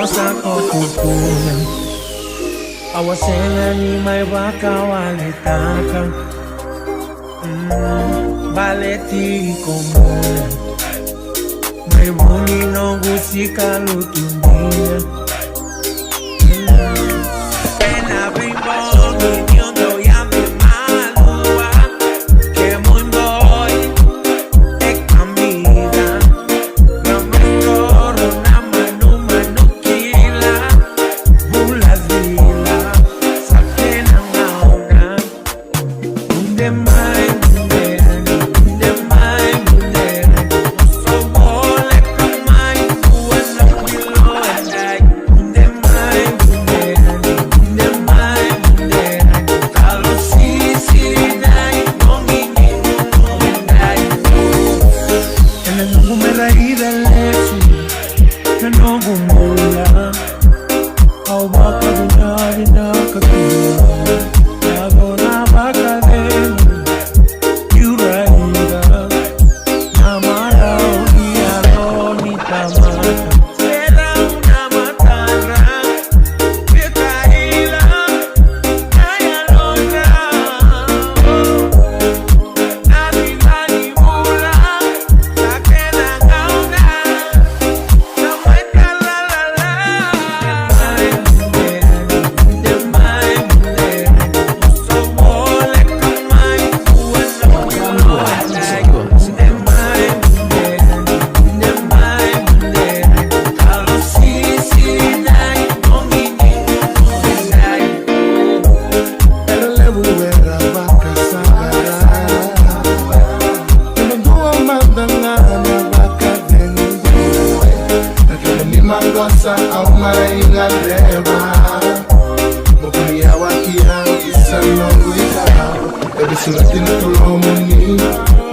Sa kukupunan awasena ni may wakawalitaka baleti komuna may buni no gusika lutumia ena bimbongi nyondo ya malua que muy boy e camina ramoro na manu manukila bulazila sakena mauna unde mai unde mai so mole kamai kuana bilo andai unde mai kalo sisi dai mongi dai ena ngumera ida lesu no gumula au baka dunari na katua yago na baka denu yuraida na mara oniaro ni tamata sera una matara bekaila kaya loka nabibani mula sakena kauna Gasa au mainga leva Mokulia wakia isa nonguita Ebi sulatina tulomuni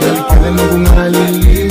Yalikele nungu ngalili